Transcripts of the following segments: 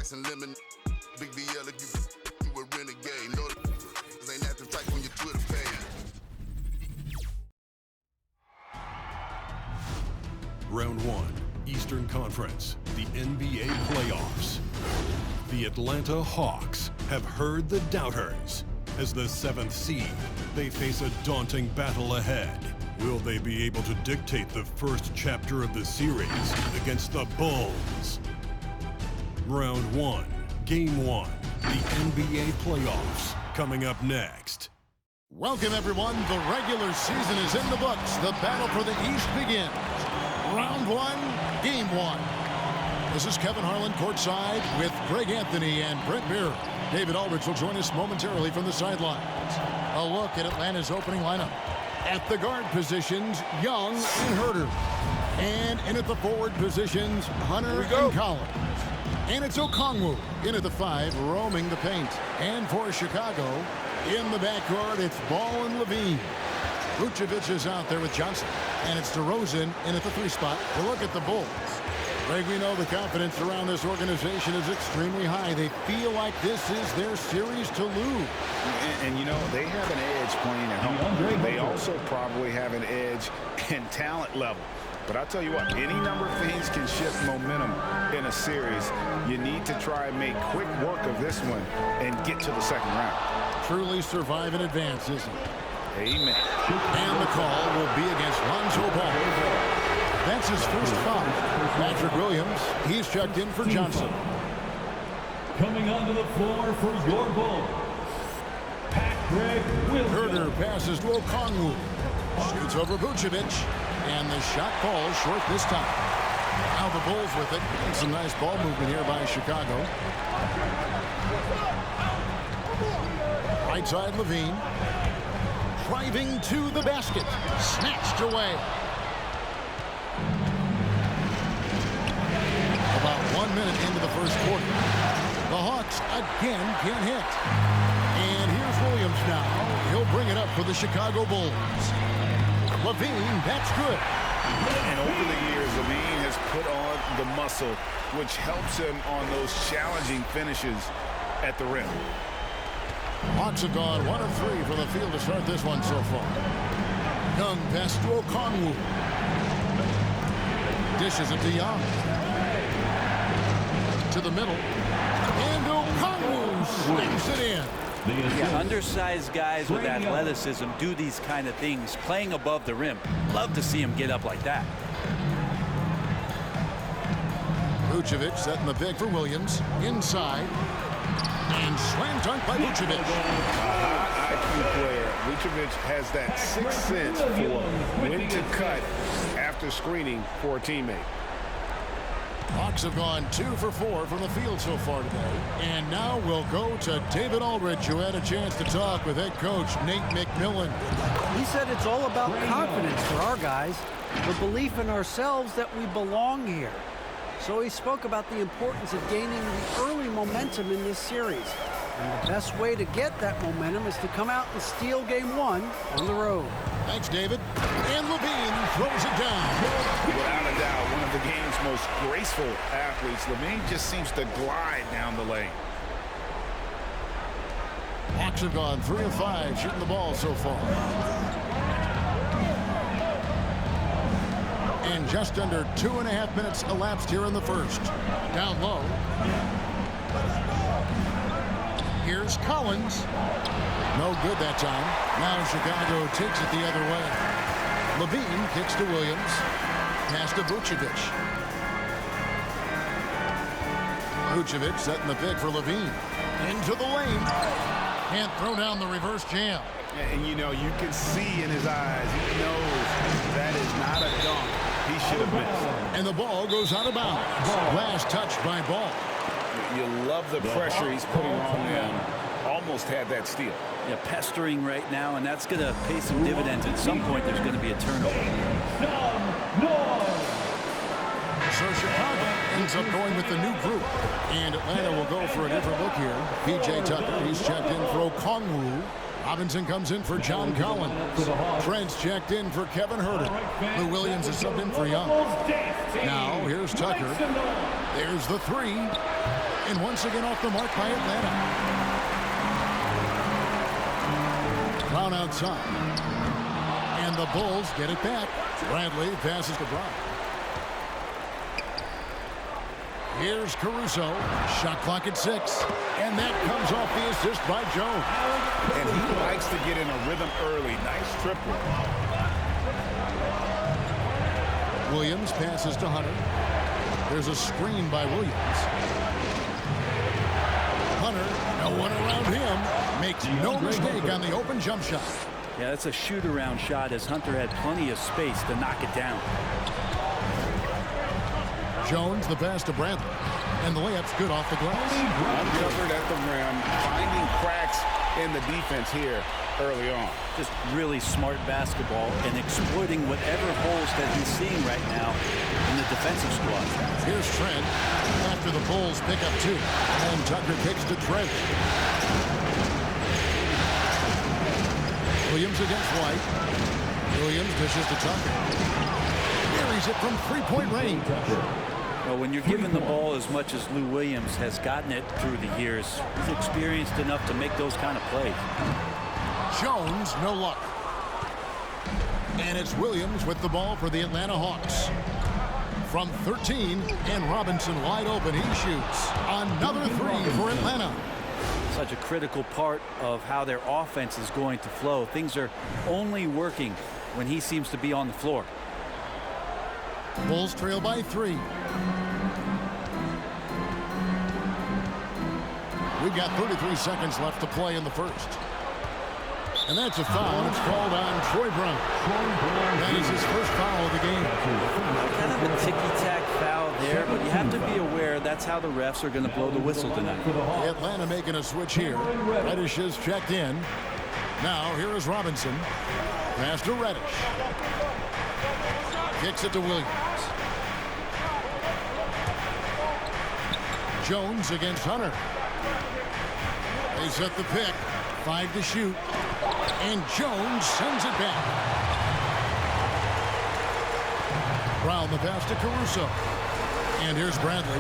Ice and lemon. Big BL if you a renegade. No, this ain't active strike on your Twitter page. Round 1, Eastern Conference, the NBA playoffs. The Atlanta Hawks have heard the doubters. As the 7th seed, they face a daunting battle ahead. Will they be able to dictate the first chapter of the series against the Bulls? Round 1, Game 1, the NBA playoffs, coming up next. Welcome, everyone. The regular season is in the books. The battle for the East begins. Round 1, Game 1. This is Kevin Harlan courtside with Greg Anthony and Brent Beer. David Aldridge will join us momentarily from the sidelines. A look at Atlanta's opening lineup. At the guard positions, Young and Herter. And in at the forward positions, Hunter and Collins. And it's Okongwu in at the 5, roaming the paint. And for Chicago, in the backcourt, it's Ball and Levine. Vucevic is out there with Johnson. And it's DeRozan in at the 3 spot. A look at the Bulls. Greg, we know the confidence around this organization is extremely high. They feel like this is their series to lose. And you know, they have an edge playing at home. They also probably have an edge in talent level. But I'll tell you what, any number of things can shift momentum in a series. You need to try and make quick work of this one and get to the second round. Truly survive in advance, isn't it? Amen. And the call will be against Lonzo Ball. That's his first foul. Patrick Williams, he's checked in for Johnson. Coming onto the floor for your Bulls, Patrick Williams. Herter passes to Okongwu. Shoots over Vucevic. And the shot falls short this time. Now the Bulls with it. And some nice ball movement here by Chicago. Right side Levine. Driving to the basket. Snatched away. About 1 minute into the first quarter. The Hawks again can't hit. And here's Williams now. He'll bring it up for the Chicago Bulls. Levine, that's good. And over the years, Levine has put on the muscle, which helps him on those challenging finishes at the rim. Hawks have gone 1 of 3 from the field to start this one so far. Young pass to Okongwu. Dishes it to Young. To the middle. And Okongwu slams it in. Yeah, undersized guys with athleticism do these kind of things, playing above the rim. Love to see him get up like that. Vucevic setting the pick for Williams. Inside. And slam dunk by Vucevic. IQ player. Vucevic has that sixth sense for when to cut after screening for a teammate. Hawks have gone 2 for 4 from the field so far today. And now we'll go to David Aldridge, who had a chance to talk with head coach Nate McMillan. He said it's all about confidence for our guys, the belief in ourselves that we belong here. So he spoke about the importance of gaining the early momentum in this series. And the best way to get that momentum is to come out and steal Game 1 on the road. Thanks, David. And Levine throws it down. Without a doubt, one of the game's most graceful athletes. Levine just seems to glide down the lane. Hawks have gone 3 of 5 shooting the ball so far. And just under 2.5 minutes elapsed here in the first. Down low. Here's Collins. No good that time. Now Chicago takes it the other way. Levine kicks to Williams. Pass to Vucevic. Vucevic setting the pick for Levine. Into the lane. Can't throw down the reverse jam. And you know, you can see in his eyes, he knows that is not a dunk. He should have missed. And the ball goes out of bounds. Last touch by Ball. You love the pressure he's putting on them. Almost had that steal. Yeah, pestering right now, and that's going to pay some dividends. At some point, there's going to be a turnover. So Chicago ends up going with the new group. And Atlanta will go for a different look here. P.J. Tucker, he's checked in for Okongwu. Robinson comes in for John Collins. Trent's checked in for Kevin Herter. Lou Williams is subbed in for Young. Now, here's Tucker. There's the 3. And once again off the mark by Atlanta. Brown outside. And the Bulls get it back. Bradley passes to Brown. Here's Caruso. Shot clock at 6. And that comes off the assist by Jones. And he likes to get in a rhythm early. Nice triple. Williams passes to Hunter. There's a screen by Williams. Hunter, no one around him, makes no mistake on the open jump shot. Yeah, that's a shoot-around shot as Hunter had plenty of space to knock it down. Jones, the pass to Bradley. And the layup's good off the glass. Uncovered at the rim, finding cracks in the defense here early on. Just really smart basketball and exploiting whatever holes that he's seeing right now in the defensive squad. Here's Trent after the Bulls pick up 2. And Tucker kicks to Trent. Williams against White. Williams dishes to Tucker. Carries it from three-point range. Well, when you're given the ball as much as Lou Williams has gotten it through the years, he's experienced enough to make those kind of plays. Jones, no luck. And it's Williams with the ball for the Atlanta Hawks. From 13, and Robinson wide open. He shoots. Another 3 for Atlanta. Such a critical part of how their offense is going to flow. Things are only working when he seems to be on the floor. Bulls trail by 3. We've got 33 seconds left to play in the first. And that's a foul. It's called on Troy Brown. That is his first foul of the game. Kind of a ticky-tack foul there, but you have to be aware that's how the refs are going to blow the whistle tonight. Atlanta making a switch here. Reddish is checked in. Now here is Robinson. Pass to Reddish. Kicks it to Williams. Jones against Hunter. They set the pick. 5 to shoot. And Jones sends it back. Brown the pass to Caruso. And here's Bradley.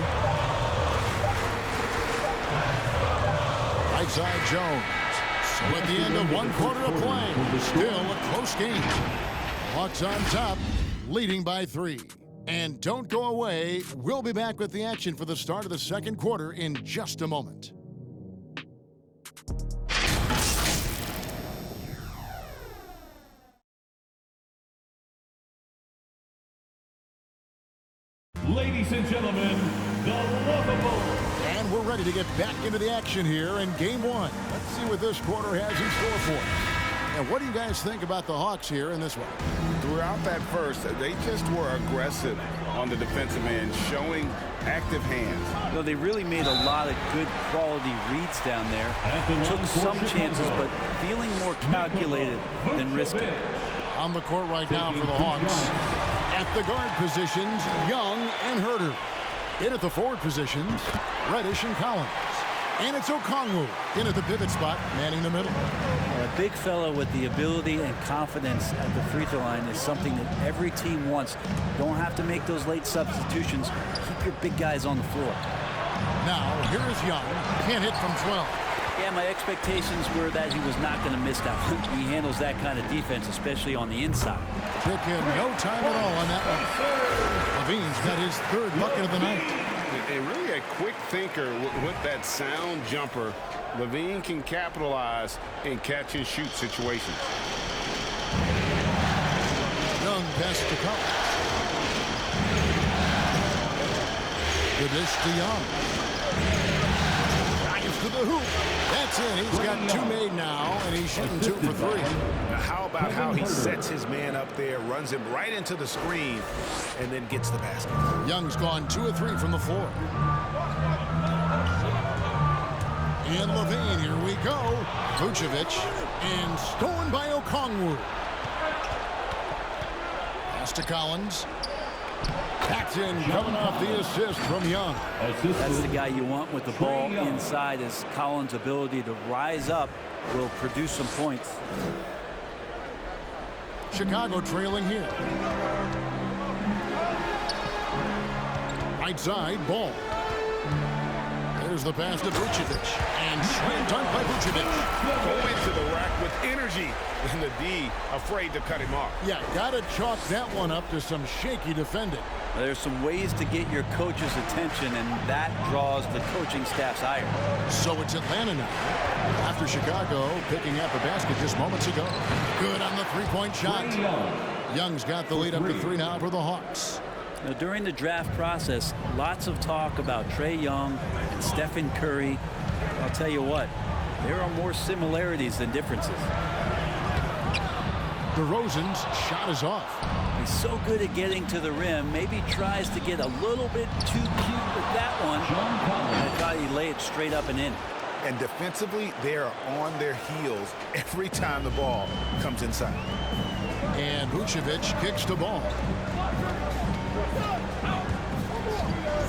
Right side Jones. So at the end of 1 quarter of play, still a close game. Hawks on top, leading by 3. And don't go away. We'll be back with the action for the start of the second quarter in just a moment. Ladies and gentlemen, the lovable. And we're ready to get back into the action here in game 1. Let's see what this quarter has in store for us. And what do you guys think about the Hawks here in this one? Throughout that first, they just were aggressive on the defensive end, showing active hands. No, they really made a lot of good quality reads down there. Took some chances, but feeling more calculated than risky. On the court right now for the Hawks. At the guard positions, Young and Herter. In at the forward positions, Reddish and Collins. And it's Okongwu in at the pivot spot, manning the middle. A big fella with the ability and confidence at the free throw line is something that every team wants. Don't have to make those late substitutions. Keep your big guys on the floor. Now, here is Young. Can't hit from 12. Yeah, my expectations were that he was not going to miss that one. He handles that kind of defense, especially on the inside. Took him no time at all on that one. Levine's got his 3rd bucket of the night. And really a quick thinker with that sound jumper. Levine can capitalize in catch-and-shoot situations. Young pass to Collins. The dish to Young. Drives to the hoop. That's it. He's got 2 made now, and he's shooting 2 for 3. Now how about how he sets his man up there, runs him right into the screen, and then gets the basket. Young's gone 2 of 3 from the floor. And Levine, here we go. Vucevic, and stolen by Okongwu. Pass to Collins. Paxton coming off the assist from Young. That's the guy you want with the ball inside, as Collins' ability to rise up will produce some points. Chicago trailing here. Right side, Ball. Here's the pass to Vucevic. And slam dunk by Vucevic. Go into the rack with energy. And the D afraid to cut him off. Yeah, got to chalk that one up to some shaky defending. There's some ways to get your coach's attention, and that draws the coaching staff's ire. So it's Atlanta now. After Chicago picking up a basket just moments ago. Good on the three-point shot. Young's got the lead up to 3 now for the Hawks. Now, during the draft process, lots of talk about Trae Young and Stephen Curry. I'll tell you what, there are more similarities than differences. DeRozan's shot is off. He's so good at getting to the rim, maybe tries to get a little bit too cute with that one. I thought he'd lay it straight up and in. And defensively, they are on their heels every time the ball comes inside. And Vucevic kicks the ball.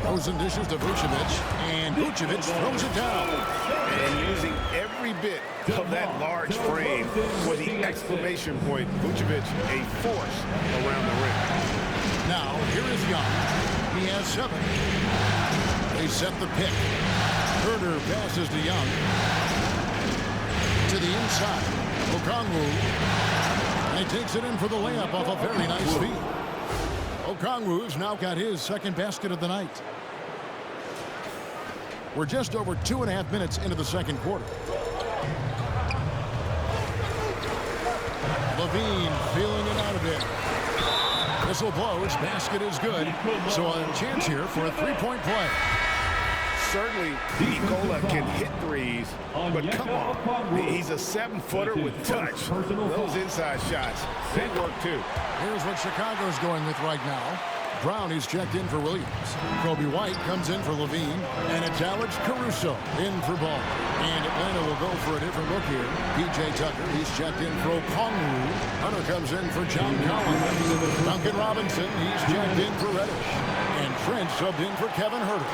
DeRozan dishes to Vucevic, and Vucevic throws it down. And using every bit of that large frame for the exclamation point, Vucevic a force around the rim. Now, here is Young. He has 7. They set the pick. Herder passes to Young. To the inside. Okongwu. And he takes it in for the layup off a very nice feed. Okongwu's now got his second basket of the night. We're just over 2.5 minutes into the second quarter. Levine feeling it out a bit. Whistle blows. Basket is good. So a chance here for a three-point play. Certainly, Nikola can hit threes, but come on. He's a 7-footer with touch. Those inside shots, they work too. Here's what Chicago's going with right now. Brown is checked in for Williams. Kobe White comes in for Levine. And it's Alex Caruso in for Ball. And Atlanta will go for a different look here. P.J. Tucker, he's checked in for Okongwu. Hunter comes in for John Collins. Duncan Robinson, he's checked in for Reddish. And Trent subbed in for Kevin Herter.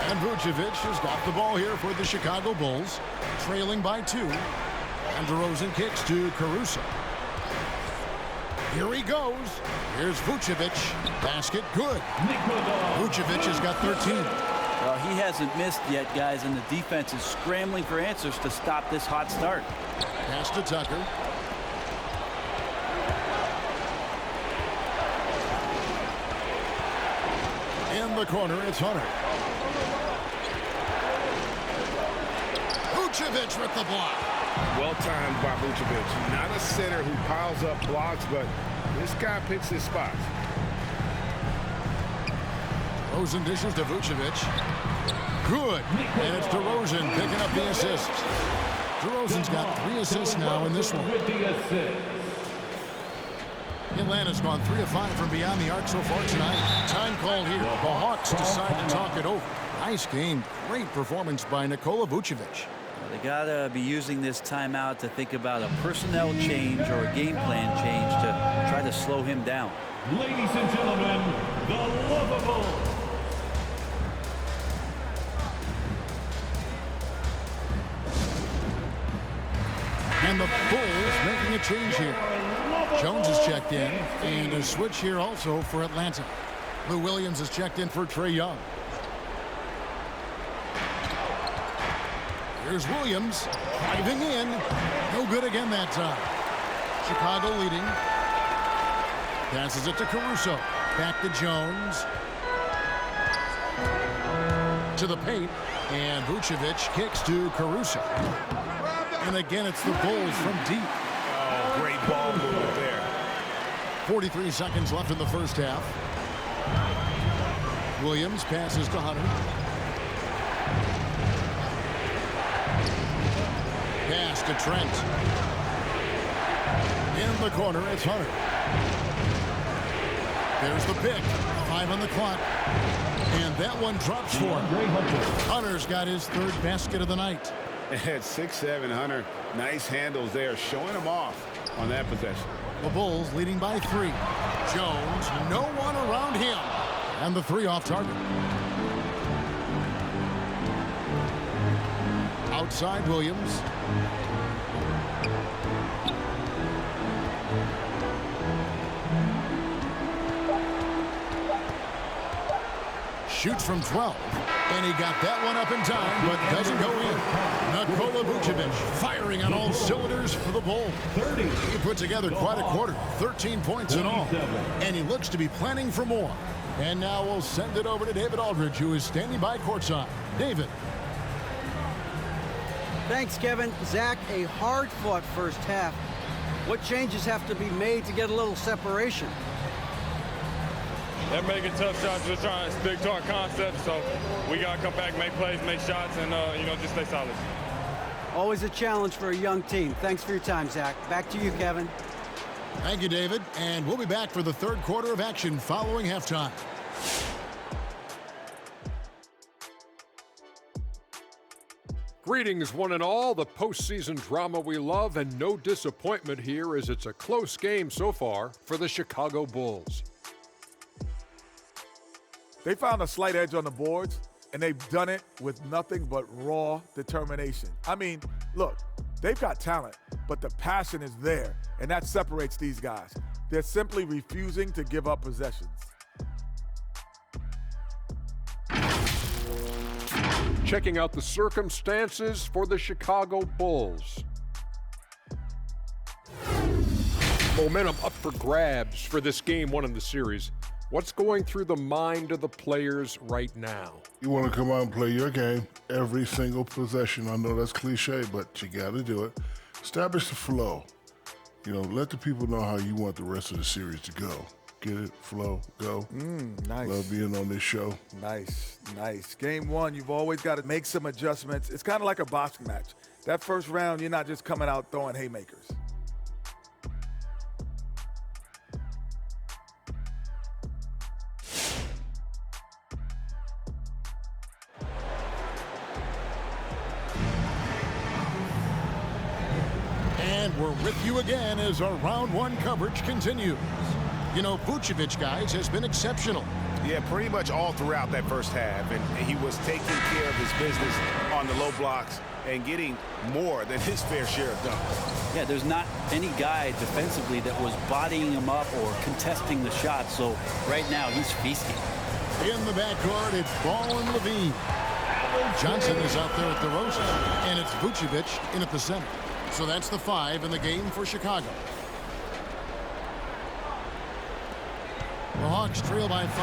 And Vucevic has got the ball here for the Chicago Bulls, trailing by 2. And DeRozan kicks to Caruso. Here he goes. Here's Vucevic. Basket good. Vucevic has got 13. Well, he hasn't missed yet, guys, and the defense is scrambling for answers to stop this hot start. Pass to Tucker. In the corner, it's Hunter. Vucevic with the block. Well timed by Vucevic. Not a center who piles up blocks, but this guy picks his spots. DeRozan dishes to Vucevic. Good. And it's DeRozan picking up the assist. DeRozan's got 3 assists now in this one. Atlanta's gone 3 of 5 from beyond the arc so far tonight. Time called here. The Hawks decide to talk it over. Nice game. Great performance by Nikola Vucevic. They got to be using this timeout to think about a personnel change or a game plan change to try to slow him down. Ladies and gentlemen, the lovable. And the Bulls making a change here. Jones is checked in, and a switch here also for Atlanta. Lou Williams is checked in for Trae Young. Here's Williams driving in. No good again that time. Chicago leading. Passes it to Caruso. Back to Jones. To the paint. And Vucevic kicks to Caruso. And again, it's the Bulls from deep. Oh, great ball movement there. 43 seconds left in the first half. Williams passes to Hunter. Pass to Trent. In the corner, it's Hunter. There's the pick. 5 on the clock. And that one drops for him. Hunter's got his 3rd basket of the night. At 6'7", Hunter, nice handles there, showing him off on that possession. The Bulls leading by 3. Jones, no one around him. And the 3 off target. Outside Williams. Shoots from 12. And he got that one up in time, but doesn't go in. Nikola Vucevic firing on all cylinders for the Bulls. He put together quite a quarter, 13 points in all. And he looks to be planning for more. And now we'll send it over to David Aldridge, who is standing by courtside. David. Thanks, Kevin. Zach, a hard-fought first half. What changes have to be made to get a little separation? They're making tough shots. We're trying to stick to our concept, so we got to come back, make plays, make shots, and, just stay solid. Always a challenge for a young team. Thanks for your time, Zach. Back to you, Kevin. Thank you, David. And we'll be back for the third quarter of action following halftime. Greetings, one and all. The postseason drama we love, and no disappointment here as it's a close game so far for the Chicago Bulls. They found a slight edge on the boards, and they've done it with nothing but raw determination. I mean, look, they've got talent, but the passion is there, and that separates these guys. They're simply refusing to give up possessions. Checking out the circumstances for the Chicago Bulls. Momentum up for grabs for this game one in the series. What's going through the mind of the players right now? You want to come out and play your game every single possession. I know that's cliche, but you got to do it. Establish the flow. Let the people know how you want the rest of the series to go. Get it, flow, go. Nice. Love being on this show. Nice. Game one, you've always got to make some adjustments. It's kind of like a boxing match. That first round, you're not just coming out throwing haymakers. And we're with you again as our round one coverage continues. Vucevic, guys, has been exceptional. Yeah, pretty much all throughout that first half. And he was taking care of his business on the low blocks and getting more than his fair share of dunks. Yeah, there's not any guy defensively that was bodying him up or contesting the shot. So right now, he's feasting. In the backcourt, it's Ball and Levine. Johnson is out there at the Roses, and it's Vucevic in at the center. So that's the 5 in the game for Chicago. The Hawks trail by 5.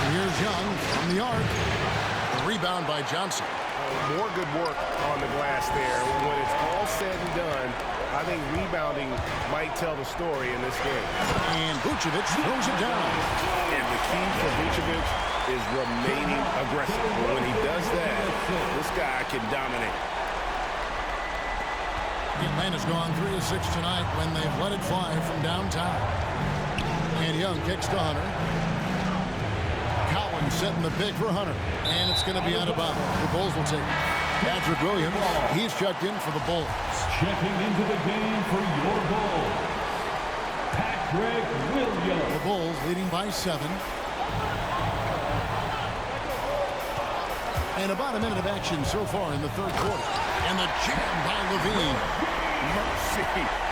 Here's Young from the arc. A rebound by Johnson. More good work on the glass there. When it's all said and done, I think rebounding might tell the story in this game. And Vucevic throws it down. And the key for Vucevic is remaining aggressive. When he does that, this guy can dominate. Atlanta's gone 3 of 6 tonight when they've let it fly from downtown. And Young kicks to Hunter. Collins setting the pick for Hunter. And it's going to be out of bounds. The Bulls will take it. Patrick Williams, he's checked in for the Bulls. Checking into the game for your Bulls, Patrick Williams. The Bulls leading by 7. And about a minute of action so far in the third quarter. And the jam by Levine. Mercy,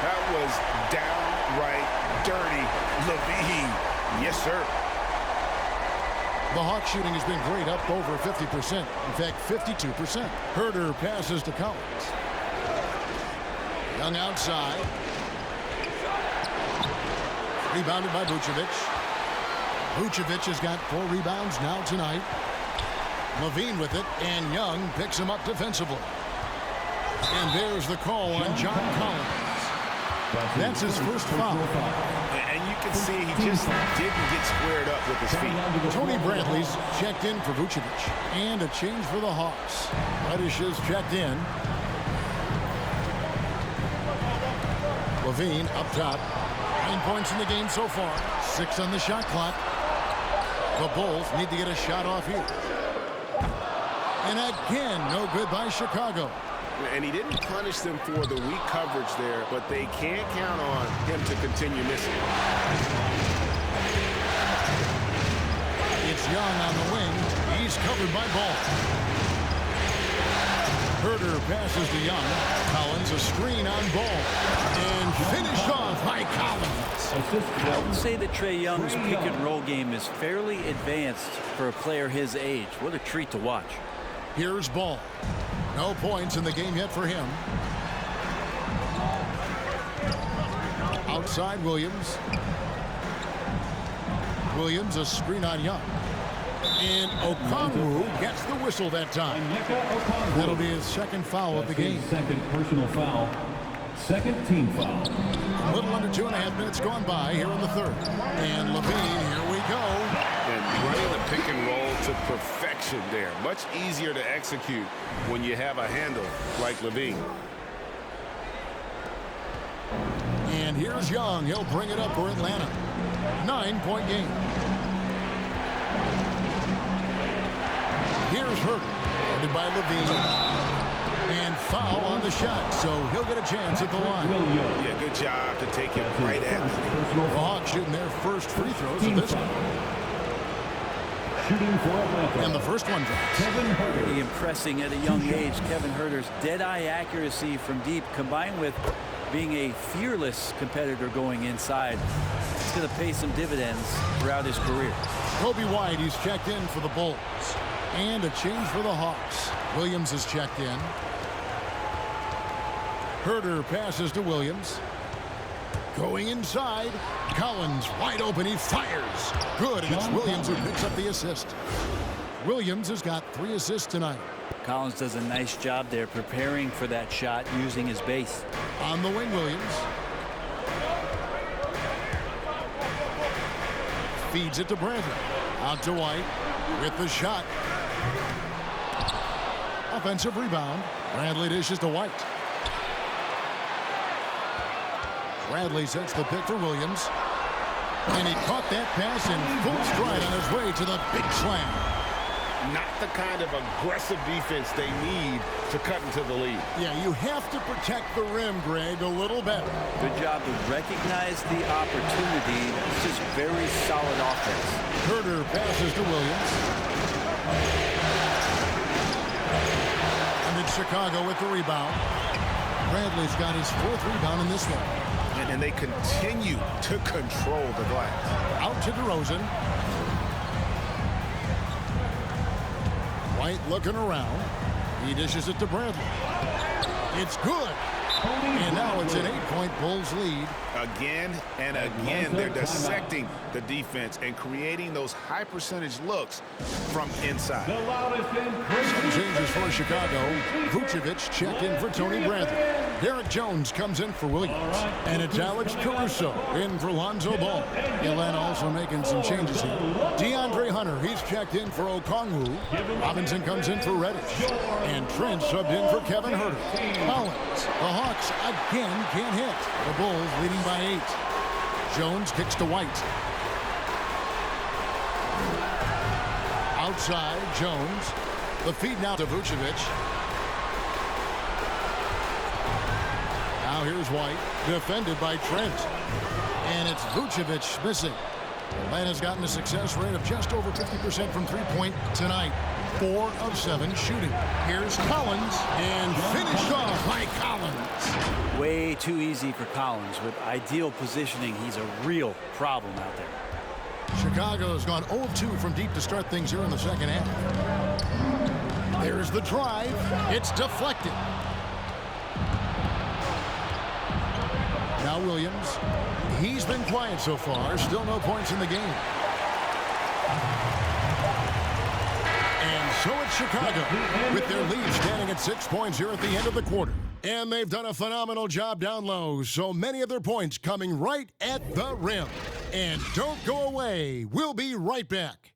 that was downright dirty. Levine, yes, sir. The Hawks shooting has been great, up over 50%. In fact, 52%. Herter passes to Collins. Young outside. Rebounded by Vucevic. Vucevic has got 4 rebounds now tonight. Levine with it, and Young picks him up defensively. And there's the call on John Collins. That's his first foul. And you can see he just didn't get squared up with his feet. Tony Bradley's checked in for Vucevic. And a change for the Hawks. Reddish is checked in. Levine up top. 9 points in the game so far. 6 on the shot clock. The Bulls need to get a shot off here. And again, no good by Chicago. And he didn't punish them for the weak coverage there, but they can't count on him to continue missing. It's Young on the wing. He's covered by Ball. Herder passes to Young. Collins a screen on ball. And finished off by Collins. I would say that Trae Young's pick and roll game is fairly advanced for a player his age. What a treat to watch. Here's Ball. No points in the game yet for him. Outside Williams. Williams a screen on Young. And Okongwu gets the whistle that time. That'll be his second foul of the game. Second personal foul. Second team foul. A little under 2.5 minutes gone by here in the third. And Levine, here we go. And running the pick and roll to perfection there. Much easier to execute when you have a handle like Levine. And here's Young. He'll bring it up for Atlanta. 9-point game. Here's Herder, guarded by Levine. And foul on the shot, so he'll get a chance at the line. Yeah, good job to take him right at him. The Hawks shooting their first free throws of this one. Shooting for Atlanta. And the first one drops. Kevin Herder. Pretty impressing at a young age. Kevin Herder's dead-eye accuracy from deep, combined with being a fearless competitor going inside, it's going to pay some dividends throughout his career. Kobe White, he's checked in for the Bulls. And a change for the Hawks. Williams is checked in. Herder passes to Williams. Going inside. Collins wide open. He fires. Good, and it's Williams who picks up the assist. Williams has got 3 assists tonight. Collins does a nice job there preparing for that shot using his base. On the wing, Williams. Feeds it to Bradley. Out to White with the shot. Offensive rebound. Bradley dishes to White. Bradley sets the pick for Williams. And he caught that pass in full stride on his way to the big slam. Not the kind of aggressive defense they need to cut into the lead. Yeah, you have to protect the rim, Greg, a little better. Good job to recognize the opportunity. It's just very solid offense. Herder passes to Williams. And it's Chicago with the rebound. Bradley's got his 4th rebound in this one. And they continue to control the glass. Out to DeRozan. White looking around. He dishes it to Bradley. It's good. And now it's an 8-point Bulls lead. Again and again, they're dissecting the defense and creating those high percentage looks from inside. Some changes for Chicago. Vucevic checked in for Tony Bradley. Derek Jones comes in for Williams. And it's Alex Caruso in for Lonzo Ball. Atlanta also making some changes here. DeAndre Hunter, he's checked in for Okongwu. Robinson comes in for Reddish. And Trent subbed in for Kevin Herder. Collins, the Hawks again can't hit. The Bulls leading by 8. Jones kicks to White. Outside, Jones. The feed now to Vucevic. Now here's White, defended by Trent. And it's Vucevic missing. Atlanta's gotten a success rate of just over 50% from three-point tonight. 4 of 7 shooting. Here's Collins, and finished off by Collins. Way too easy for Collins. With ideal positioning, he's a real problem out there. Chicago's gone 0-2 from deep to start things here in the second half. There's the drive. It's deflected. Now Williams. He's been quiet so far. Still no points in the game. And so it's Chicago with their lead standing at 6 points here at the end of the quarter. And they've done a phenomenal job down low. So many of their points coming right at the rim. And don't go away. We'll be right back.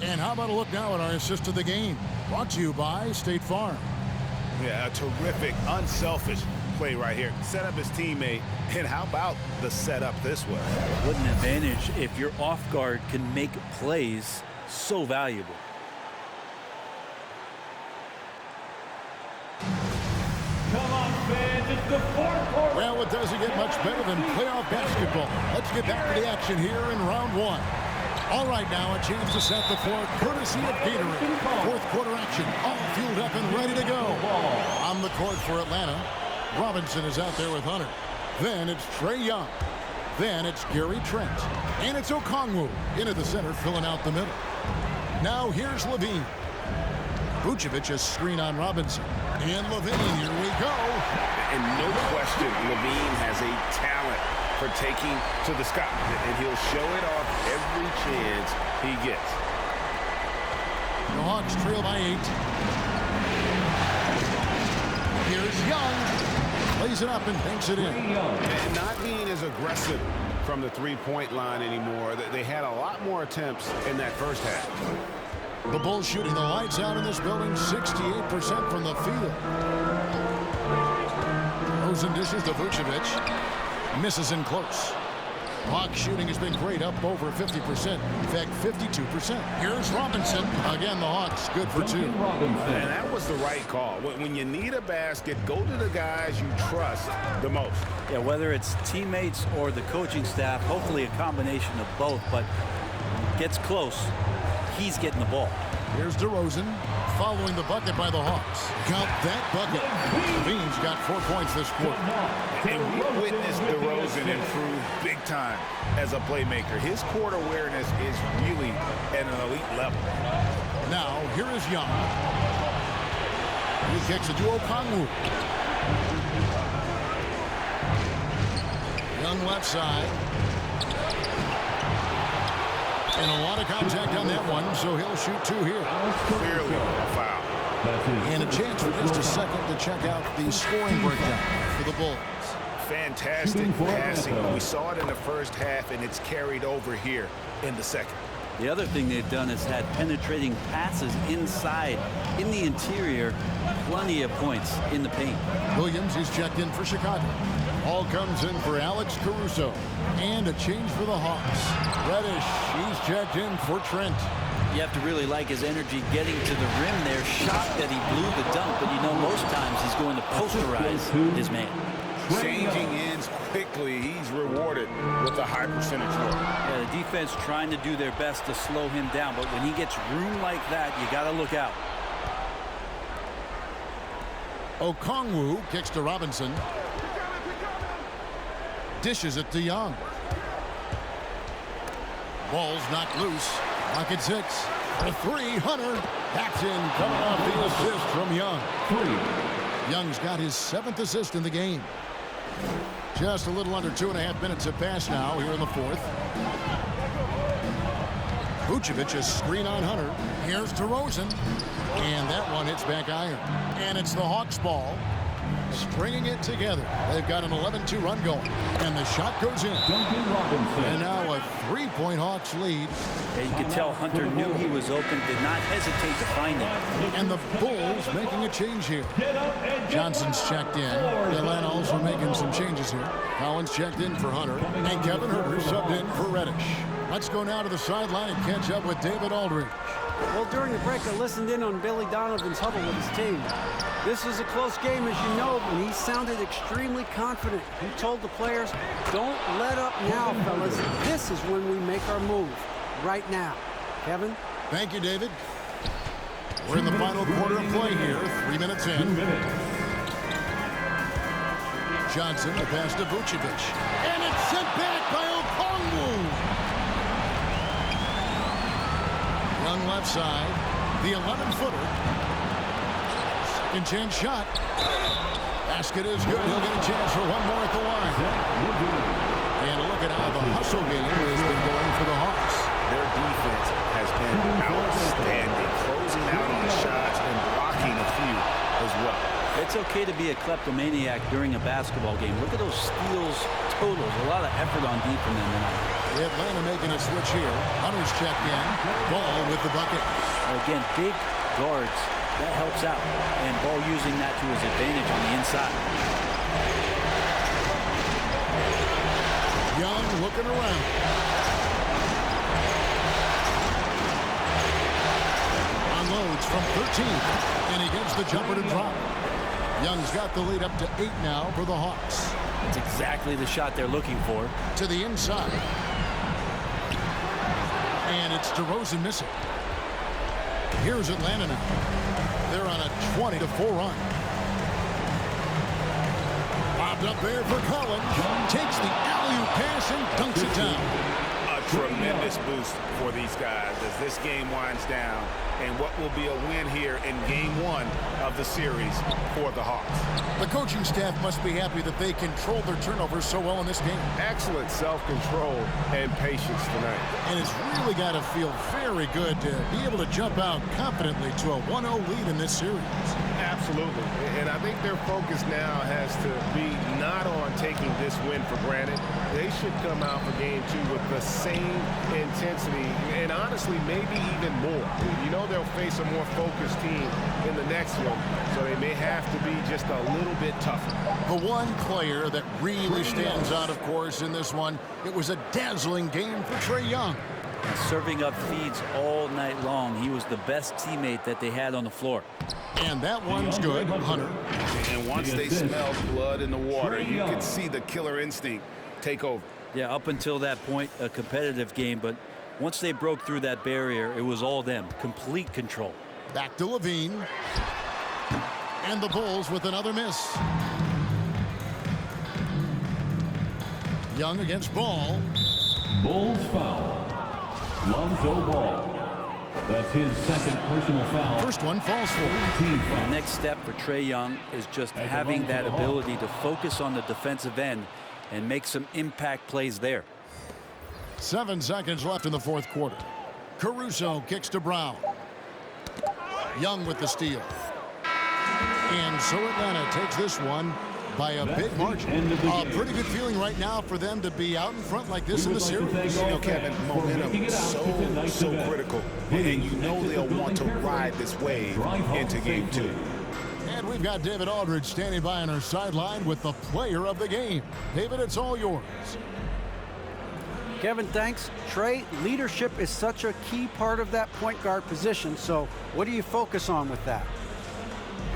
And how about a look now at our assist of the game? Brought to you by State Farm. Yeah, a terrific, unselfish play right here. Set up his teammate, and how about the setup this way? What an advantage if your off guard can make plays so valuable. Come on, fans, it's the fourth quarter. Well, with doesn't get much better than playoff basketball. Let's get back to the action here in round one. All right, now a chance to set the floor courtesy of Gatorade. Fourth quarter action, all fueled up and ready to go. On the court for Atlanta, Robinson is out there with Hunter. Then it's Trae Young. Then it's Gary Trent. And it's Okongwu into the center, filling out the middle. Now here's Levine. Vucevic is screen on Robinson. And Levine, here we go. And no question, Levine has a talent for taking to the sky. And he'll show it off every chance he gets. The Hawks trail by 8. Here's Young. Plays it up and banks it in. And not being as aggressive from the three-point line anymore. They had a lot more attempts in that first half. The Bulls shooting the lights out in this building, 68% from the field. Rosen dishes to Vucevic. Misses in close. Hawks shooting has been great, up over 50%. In fact, 52%. Here's Robinson. Again, the Hawks good for 2. And that was the right call. When you need a basket, go to the guys you trust the most. Yeah, whether it's teammates or the coaching staff, hopefully a combination of both, but gets close, he's getting the ball. Here's DeRozan following the bucket by the Hawks. Count that bucket. Levine's got 4 points this quarter. And we witnessed DeRozan improve big time as a playmaker. His court awareness is really at an elite level. Now, here is Young. He kicks it to Okongwu. Young left side. And a lot of contact on that one, so he'll shoot 2 here. Clearly a foul. And a chance for just a second to check out the scoring breakdown for the Bulls. Fantastic passing. We saw it in the first half, and it's carried over here in the second. The other thing they've done is had penetrating passes inside, in the interior, plenty of points in the paint. Williams is checked in for Chicago. All comes in for Alex Caruso. And a change for the Hawks. Reddish, he's checked in for Trent. You have to really like his energy getting to the rim there. Shocked that he blew the dunk, but you know most times he's going to posterize his man. Changing ends quickly. He's rewarded with a high percentage work. Yeah, the defense trying to do their best to slow him down, but when he gets room like that, you got to look out. Okongwu kicks to Robinson. Dishes it to Young. Ball's knocked loose. Pocket 6. For 3, Hunter. That's in, coming off the assist from Young. 3. Young's got his 7th assist in the game. Just a little under 2.5 minutes have passed now here in the 4th. Vucevic is screen on Hunter. Here's DeRozan. And that one hits back iron. And it's the Hawks ball. Stringing it together. They've got an 11-2 run going. And the shot goes in. And now a 3-point Hawks lead. Yeah, you could tell Hunter knew he was open, did not hesitate to find him. And the Bulls making a change here. Johnson's checked in. Atlanta also making some changes here. Collins checked in for Hunter. And Kevin Huerter subbed in for Reddish. Let's go now to the sideline and catch up with David Aldridge. Well, during the break, I listened in on Billy Donovan's huddle with his team. This is a close game, as you know, but he sounded extremely confident. He told the players, don't let up now, fellas. This is when we make our move. Right now. Kevin? Thank you, David. We're in the final quarter of play here. 3 minutes in. Johnson, the pass to Vucevic. And it's sent back by Okongwu. Young left side. The 11-footer. Second chance shot. Basket is good. He'll get a chance for one more at the line. And look at how the hustle game has been going for the Hawks. Their defense has been outstanding, closing out on shots and blocking a few as well. It's okay to be a kleptomaniac during a basketball game. Look at those steals totals. A lot of effort on deep from them tonight. Atlanta making a switch here. Hunter's checked in. Ball with the bucket. Again, big guards. That helps out. And Ball using that to his advantage on the inside. Young looking around. Unloads from 13. And he gets the jumper to drop. Young's got the lead up to 8 now for the Hawks. It's exactly the shot they're looking for. To the inside. And it's DeRozan missing. Here's Atlanta now. They're on a 20-4 run. Bobbed up there for Collins. Takes the alley-oop pass and dunks it down. A tremendous boost for these guys as this game winds down, and what will be a win here in game 1 of the series for the Hawks. The coaching staff must be happy that they controlled their turnovers so well in this game. Excellent self-control and patience tonight. And it's really got to feel very good to be able to jump out confidently to a 1-0 lead in this series. Absolutely. And I think their focus now has to be not on taking this win for granted. They should come out for game 2 with the same intensity and honestly maybe even more. You know they'll face a more focused team in the next one, so they may have to be just a little bit tougher. The one player that really stands out, of course, in this one, it was a dazzling game for Trae Young. Serving up feeds all night long. He was the best teammate that they had on the floor. And that one's good, Hunter. And once they smelled blood in the water, you could see the killer instinct take over. Yeah, up until that point, a competitive game, but once they broke through that barrier, it was all them. Complete control. Back to Levine. And the Bulls with another miss. Young against Ball. Bulls foul. Lonzo Ball. That's his second personal foul. First one falls for. The next step for Trae Young is just having that ability to focus on the defensive end and make some impact plays there. 7 seconds left in the fourth quarter. Caruso kicks to Brown. Young with the steal. And so Atlanta takes this one by a big margin. A pretty good feeling right now for them to be out in front like this in the series. You know, Kevin, momentum is so critical. And you know they'll want to ride this wave into game 2. And we've got David Aldridge standing by on our sideline with the player of the game. David, it's all yours. Kevin, thanks. Trae, leadership is such a key part of that point guard position. So what do you focus on with that?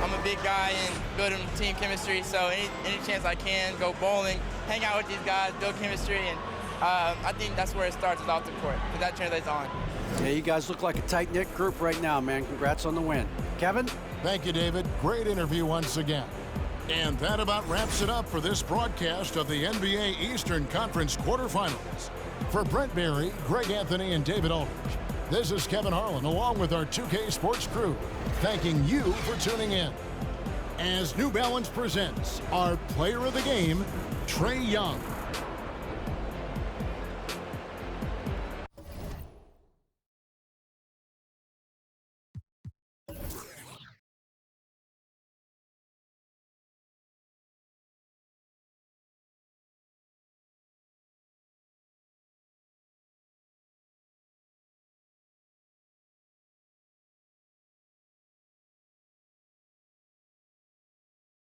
I'm a big guy and building team chemistry, so any chance I can, go bowling, hang out with these guys, build chemistry, and I think that's where it starts is off the court, because that translates on. Yeah, you guys look like a tight-knit group right now, man. Congrats on the win. Kevin? Thank you, David. Great interview once again. And that about wraps it up for this broadcast of the NBA Eastern Conference quarterfinals. For Brent Berry, Greg Anthony, and David Aldridge, this is Kevin Harlan, along with our 2K Sports crew, thanking you for tuning in. As New Balance presents our player of the game, Trae Young.